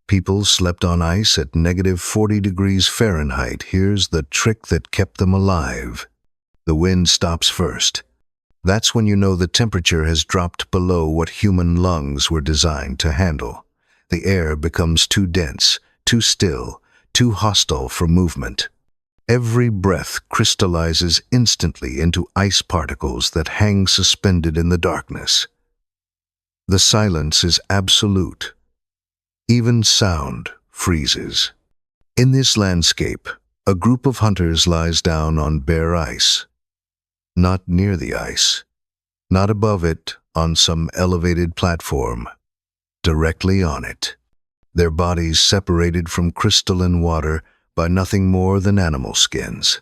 People slept on ice at -40 degrees Fahrenheit. Here's the trick that kept them alive. The wind stops first. That's when you know the temperature has dropped below what human lungs were designed to handle. The air becomes too dense, too still, too hostile for movement. Every breath crystallizes instantly into ice particles that hang suspended in the darkness. The silence is absolute. Even sound freezes. In this landscape, a group of hunters lies down on bare ice. Not near the ice, not above it on some elevated platform, directly on it. Their bodies separated from crystalline water by nothing more than animal skins.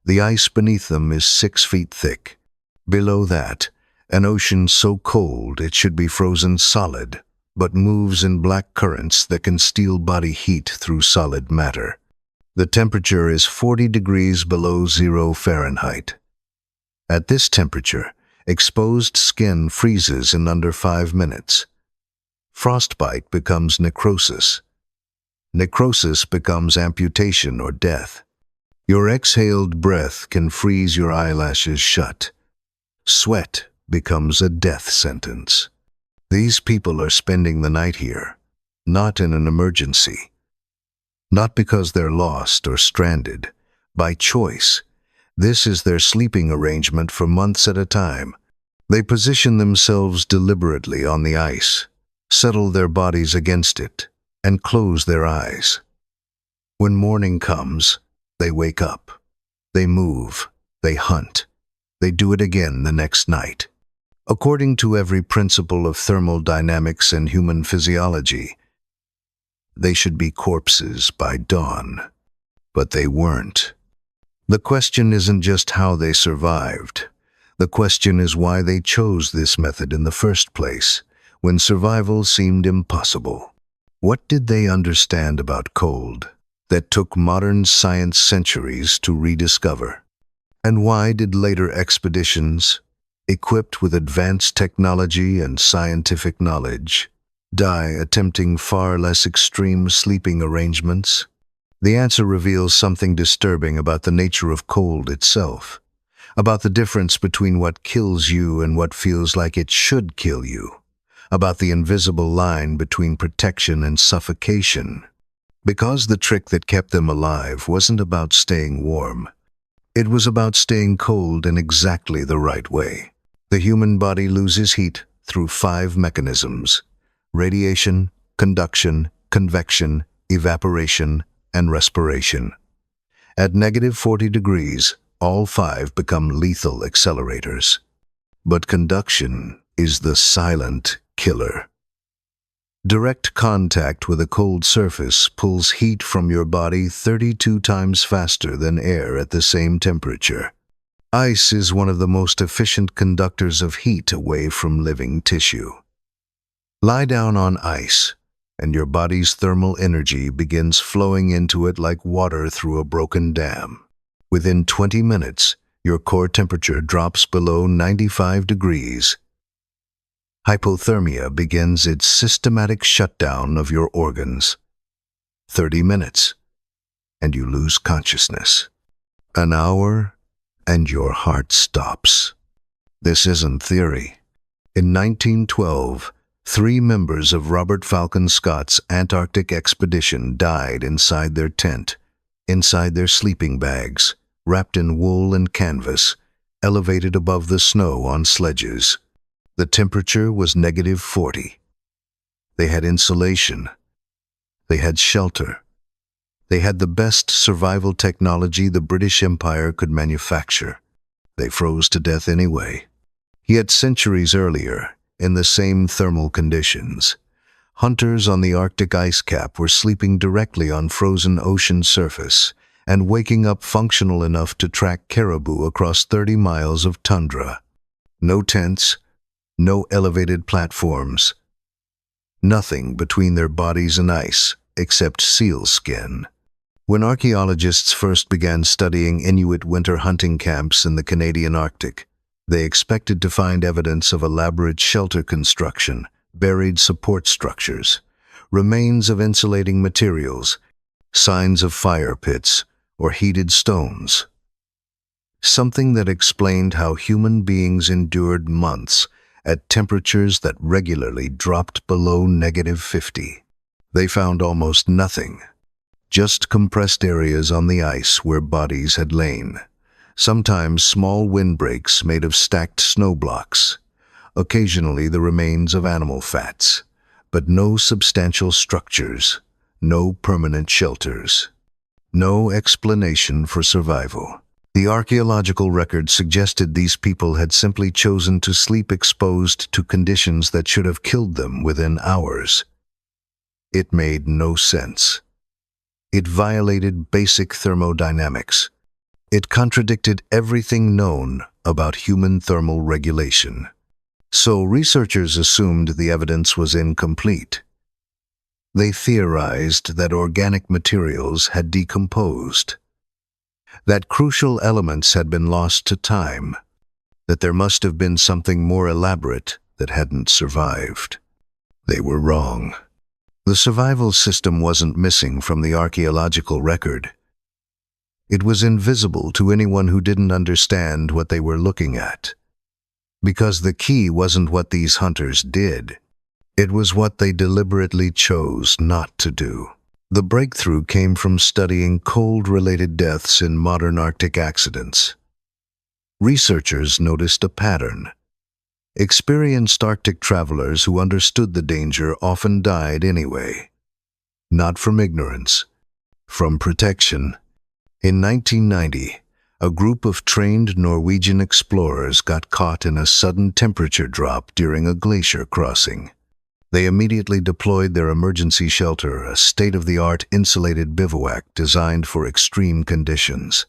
The ice beneath them is 6 feet thick. Below that, an ocean so cold it should be frozen solid, but moves in black currents that can steal body heat through solid matter. The temperature is 40 degrees below 0 Fahrenheit. At this temperature, exposed skin freezes in under 5 minutes. Frostbite becomes necrosis. Necrosis becomes amputation or death. Your exhaled breath can freeze your eyelashes shut. Sweat becomes a death sentence. These people are spending the night here, not in an emergency. Not because they're lost or stranded. By choice. This is their sleeping arrangement for months at a time. They position themselves deliberately on the ice, settle their bodies against it, and close their eyes. When morning comes, they wake up. They move. They hunt. They do it again the next night. According to every principle of thermodynamics and human physiology, they should be corpses by dawn. But they weren't. The question isn't just how they survived. The question is why they chose this method in the first place, when survival seemed impossible. What did they understand about cold that took modern science centuries to rediscover? And why did later expeditions, equipped with advanced technology and scientific knowledge, die attempting far less extreme sleeping arrangements? The answer reveals something disturbing about the nature of cold itself, about the difference between what kills you and what feels like it should kill you, about the invisible line between protection and suffocation. Because the trick that kept them alive wasn't about staying warm. It was about staying cold in exactly the right way. The human body loses heat through 5 mechanisms: radiation, conduction, convection, evaporation, and respiration. At -40 degrees, all 5 become lethal accelerators. But conduction is the silent killer. Direct contact with a cold surface pulls heat from your body 32 times faster than air at the same temperature. Ice is one of the most efficient conductors of heat away from living tissue. Lie down on ice, and your body's thermal energy begins flowing into it like water through a broken dam. Within 20 minutes, your core temperature drops below 95 degrees. Hypothermia begins its systematic shutdown of your organs. 30 minutes, and you lose consciousness. An hour, and your heart stops. This isn't theory. In 1912, 3 members of Robert Falcon Scott's Antarctic expedition died inside their tent, inside their sleeping bags, wrapped in wool and canvas, elevated above the snow on sledges. The temperature was -40. They had insulation. They had shelter. They had the best survival technology the British Empire could manufacture. They froze to death anyway. Yet centuries earlier, in the same thermal conditions, hunters on the Arctic ice cap were sleeping directly on frozen ocean surface and waking up functional enough to track caribou across 30 miles of tundra. No tents, no elevated platforms. Nothing between their bodies and ice except seal skin. When archaeologists first began studying Inuit winter hunting camps in the Canadian Arctic, they expected to find evidence of elaborate shelter construction, buried support structures, remains of insulating materials, signs of fire pits, or heated stones. Something that explained how human beings endured months at temperatures that regularly dropped below -50. They found almost nothing, just compressed areas on the ice where bodies had lain. Sometimes small windbreaks made of stacked snow blocks. Occasionally the remains of animal fats, but no substantial structures, no permanent shelters, no explanation for survival. The archaeological record suggested these people had simply chosen to sleep exposed to conditions that should have killed them within hours. It made no sense. It violated basic thermodynamics. It contradicted everything known about human thermal regulation. So researchers assumed the evidence was incomplete. They theorized that organic materials had decomposed, that crucial elements had been lost to time, that there must have been something more elaborate that hadn't survived. They were wrong. The survival system wasn't missing from the archaeological record. It was invisible to anyone who didn't understand what they were looking at. Because the key wasn't what these hunters did. It was what they deliberately chose not to do. The breakthrough came from studying cold-related deaths in modern Arctic accidents. Researchers noticed a pattern. Experienced Arctic travelers who understood the danger often died anyway. Not from ignorance, from protection. In 1990, a group of trained Norwegian explorers got caught in a sudden temperature drop during a glacier crossing. They immediately deployed their emergency shelter, a state-of-the-art insulated bivouac designed for extreme conditions.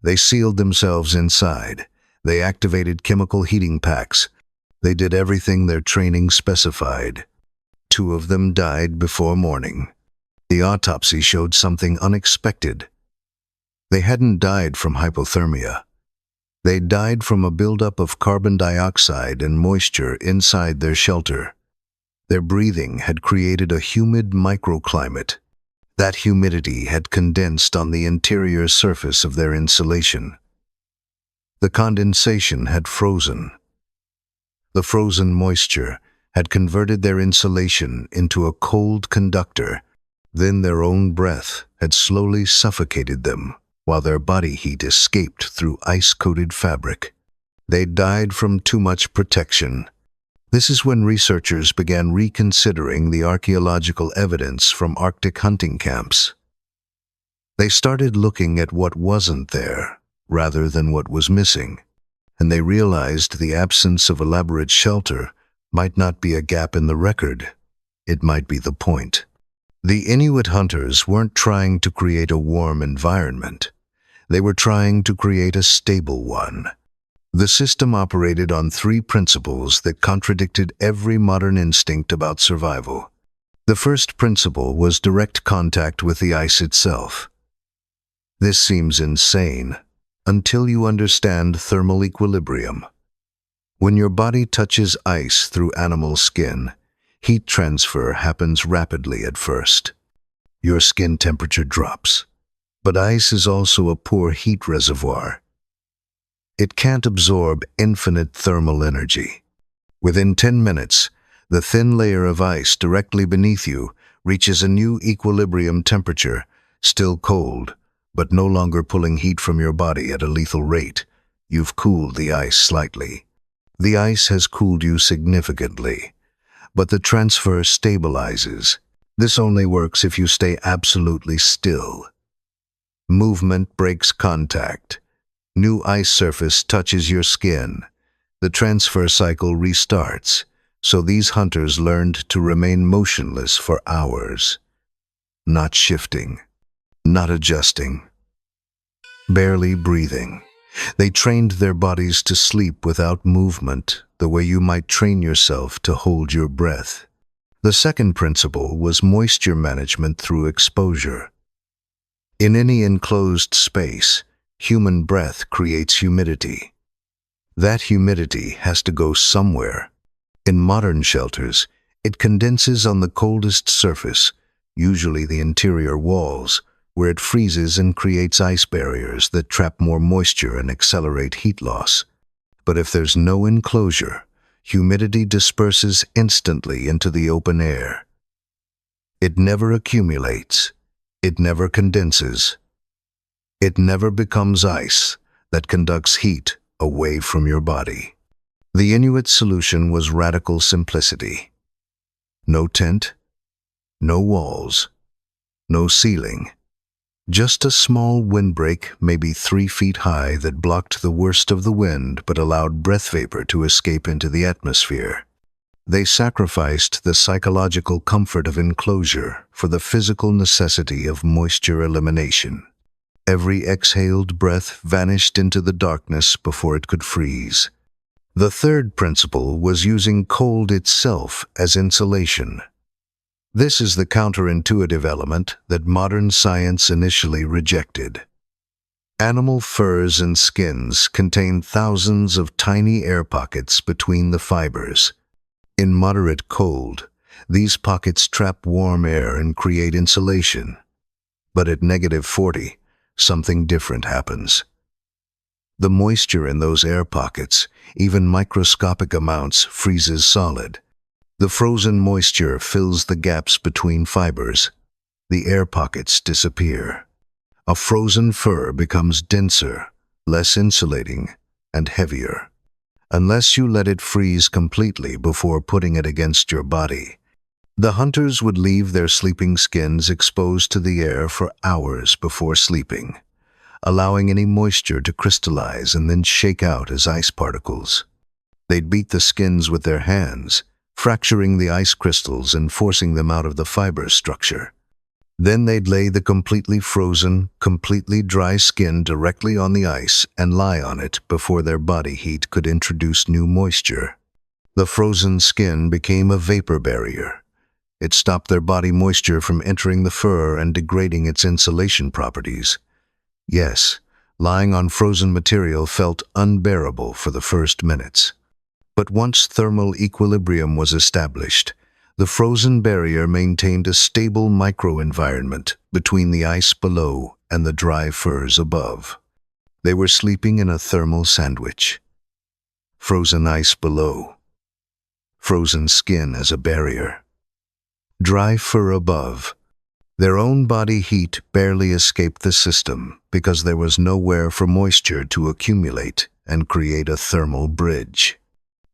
They sealed themselves inside. They activated chemical heating packs. They did everything their training specified. 2 of them died before morning. The autopsy showed something unexpected. They hadn't died from hypothermia. They died from a buildup of carbon dioxide and moisture inside their shelter. Their breathing had created a humid microclimate. That humidity had condensed on the interior surface of their insulation. The condensation had frozen. The frozen moisture had converted their insulation into a cold conductor. Then their own breath had slowly suffocated them, while their body heat escaped through ice-coated fabric. They died from too much protection. This is when researchers began reconsidering the archaeological evidence from Arctic hunting camps. They started looking at what wasn't there, rather than what was missing, and they realized the absence of elaborate shelter might not be a gap in the record. It might be the point. The Inuit hunters weren't trying to create a warm environment. They were trying to create a stable one. The system operated on 3 principles that contradicted every modern instinct about survival. The first principle was direct contact with the ice itself. This seems insane until you understand thermal equilibrium. When your body touches ice through animal skin, heat transfer happens rapidly at first. Your skin temperature drops. But ice is also a poor heat reservoir. It can't absorb infinite thermal energy. Within 10 minutes, the thin layer of ice directly beneath you reaches a new equilibrium temperature, still cold, but no longer pulling heat from your body at a lethal rate. You've cooled the ice slightly. The ice has cooled you significantly, but the transfer stabilizes. This only works if you stay absolutely still. Movement breaks contact. New ice surface touches your skin. The transfer cycle restarts, so these hunters learned to remain motionless for hours. Not shifting, not adjusting, barely breathing. They trained their bodies to sleep without movement, the way you might train yourself to hold your breath. The second principle was moisture management through exposure. In any enclosed space, human breath creates humidity. That humidity has to go somewhere. In modern shelters, It condenses on the coldest surface, usually the interior walls, where it freezes and creates ice barriers that trap more moisture and accelerate heat loss. But if there's no enclosure, humidity disperses instantly into the open air. It never accumulates. It never condenses. It never becomes ice that conducts heat away from your body. The Inuit solution was radical simplicity. No tent, no walls, no ceiling. Just a small windbreak, maybe 3 feet high, that blocked the worst of the wind but allowed breath vapor to escape into the atmosphere. They sacrificed the psychological comfort of enclosure for the physical necessity of moisture elimination. Every exhaled breath vanished into the darkness before it could freeze. The third principle was using cold itself as insulation. This is the counterintuitive element that modern science initially rejected. Animal furs and skins contain thousands of tiny air pockets between the fibers. In moderate cold, these pockets trap warm air and create insulation. But at -40, something different happens. The moisture in those air pockets, even microscopic amounts, freezes solid. The frozen moisture fills the gaps between fibers. The air pockets disappear. A frozen fur becomes denser, less insulating, and heavier. Unless you let it freeze completely before putting it against your body. The hunters would leave their sleeping skins exposed to the air for hours before sleeping, allowing any moisture to crystallize and then shake out as ice particles. They'd beat the skins with their hands, fracturing the ice crystals and forcing them out of the fiber structure. Then they'd lay the completely frozen, completely dry skin directly on the ice and lie on it before their body heat could introduce new moisture. The frozen skin became a vapor barrier. It stopped their body moisture from entering the fur and degrading its insulation properties. Yes, lying on frozen material felt unbearable for the first minutes. But once thermal equilibrium was established, the frozen barrier maintained a stable microenvironment between the ice below and the dry furs above. They were sleeping in a thermal sandwich. Frozen ice below. Frozen skin as a barrier. Dry fur above. Their own body heat barely escaped the system because there was nowhere for moisture to accumulate and create a thermal bridge.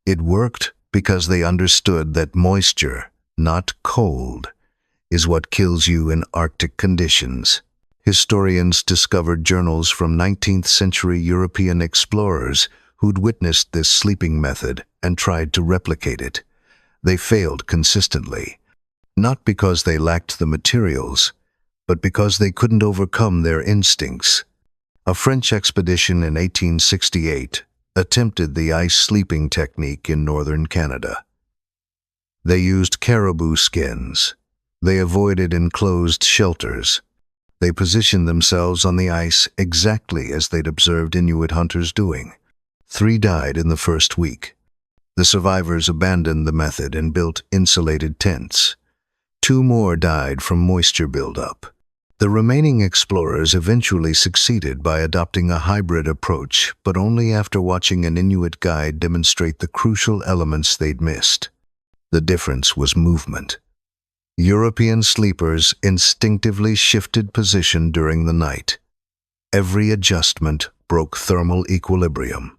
It worked because they understood that moisture, not cold, is what kills you in Arctic conditions. Historians discovered journals from 19th century European explorers who'd witnessed this sleeping method and tried to replicate it. They failed consistently, not because they lacked the materials, but because they couldn't overcome their instincts. A French expedition in 1868 attempted the ice sleeping technique in northern Canada. They used caribou skins. They avoided enclosed shelters. They positioned themselves on the ice exactly as they'd observed Inuit hunters doing. 3 died in the first week. The survivors abandoned the method and built insulated tents. 2 more died from moisture buildup. The remaining explorers eventually succeeded by adopting a hybrid approach, but only after watching an Inuit guide demonstrate the crucial elements they'd missed. The difference was movement. European sleepers instinctively shifted position during the night. Every adjustment broke thermal equilibrium.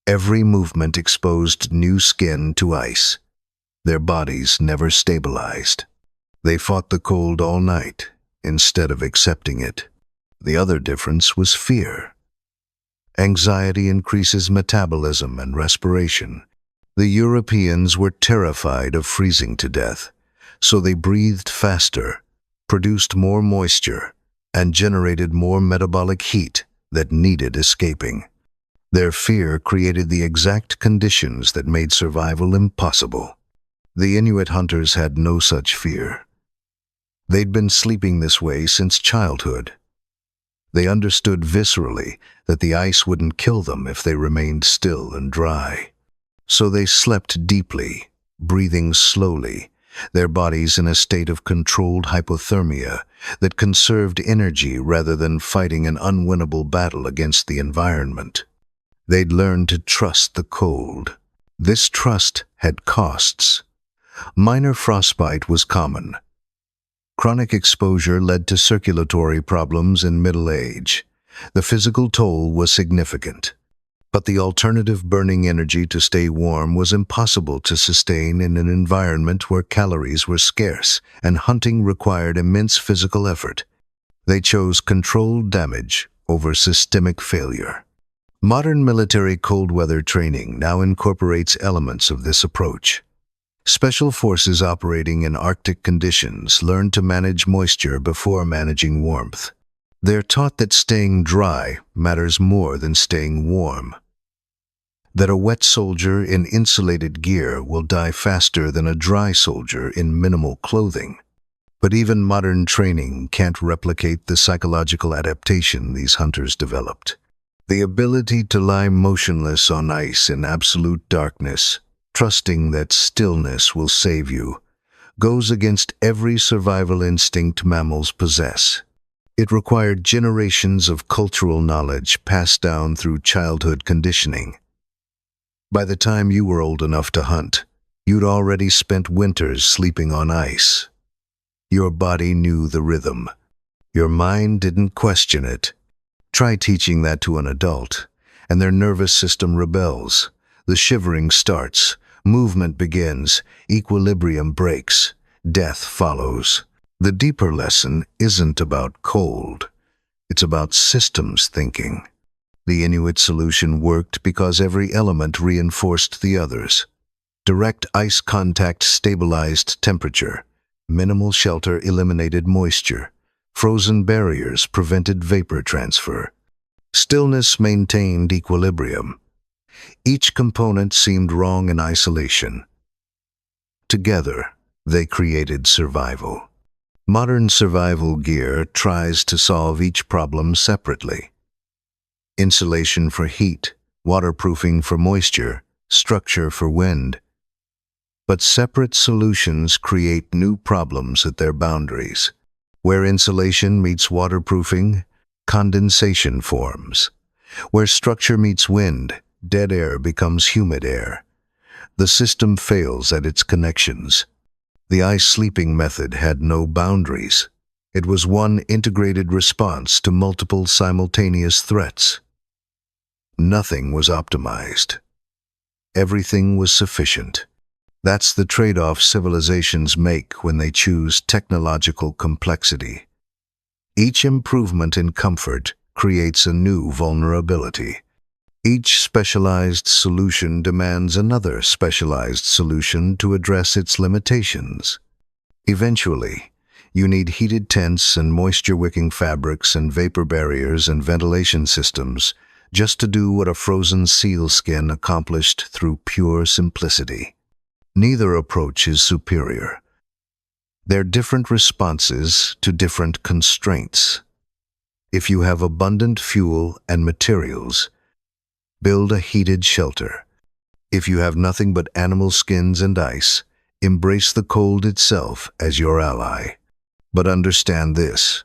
Every movement exposed new skin to ice. Their bodies never stabilized. They fought the cold all night, instead of accepting it. The other difference was fear. Anxiety increases metabolism and respiration. The Europeans were terrified of freezing to death, so they breathed faster, produced more moisture, and generated more metabolic heat that needed escaping. Their fear created the exact conditions that made survival impossible. The Inuit hunters had no such fear. They'd been sleeping this way since childhood. They understood viscerally that the ice wouldn't kill them if they remained still and dry. So they slept deeply, breathing slowly, their bodies in a state of controlled hypothermia that conserved energy rather than fighting an unwinnable battle against the environment. They'd learned to trust the cold. This trust had costs. Minor frostbite was common. Chronic exposure led to circulatory problems in middle age. The physical toll was significant. But the alternative burning energy to stay warm was impossible to sustain in an environment where calories were scarce and hunting required immense physical effort. They chose controlled damage over systemic failure. Modern military cold weather training now incorporates elements of this approach. Special forces operating in Arctic conditions learn to manage moisture before managing warmth. They're taught that staying dry matters more than staying warm. That a wet soldier in insulated gear will die faster than a dry soldier in minimal clothing. But even modern training can't replicate the psychological adaptation these hunters developed. The ability to lie motionless on ice in absolute darkness, trusting that stillness will save you, goes against every survival instinct mammals possess. It required generations of cultural knowledge passed down through childhood conditioning. By the time you were old enough to hunt, you'd already spent winters sleeping on ice. Your body knew the rhythm. Your mind didn't question it. Try teaching that to an adult, and their nervous system rebels. The shivering starts, movement begins, equilibrium breaks, death follows. The deeper lesson isn't about cold. It's about systems thinking. The Inuit solution worked because every element reinforced the others. Direct ice contact stabilized temperature. Minimal shelter eliminated moisture. Frozen barriers prevented vapor transfer. Stillness maintained equilibrium. Each component seemed wrong in isolation. Together, they created survival. Modern survival gear tries to solve each problem separately. Insulation for heat, waterproofing for moisture, structure for wind. But separate solutions create new problems at their boundaries. Where insulation meets waterproofing, condensation forms. Where structure meets wind, dead air becomes humid air. The system fails at its connections. The ice sleeping method had no boundaries. It was one integrated response to multiple simultaneous threats. Nothing was optimized. Everything was sufficient. That's the trade-off civilizations make when they choose technological complexity. Each improvement in comfort creates a new vulnerability. Each specialized solution demands another specialized solution to address its limitations. Eventually, you need heated tents and moisture-wicking fabrics and vapor barriers and ventilation systems just to do what a frozen seal skin accomplished through pure simplicity. Neither approach is superior. They're different responses to different constraints. If you have abundant fuel and materials, build a heated shelter. If you have nothing but animal skins and ice, embrace the cold itself as your ally. But understand this: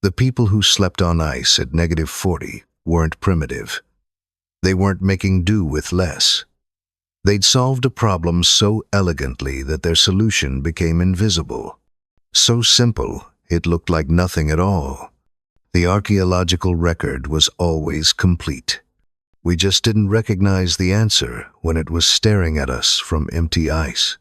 the people who slept on ice at -40 weren't primitive. They weren't making do with less. They'd solved a problem so elegantly that their solution became invisible. So simple, it looked like nothing at all. The archaeological record was always complete. We just didn't recognize the answer when it was staring at us from empty ice.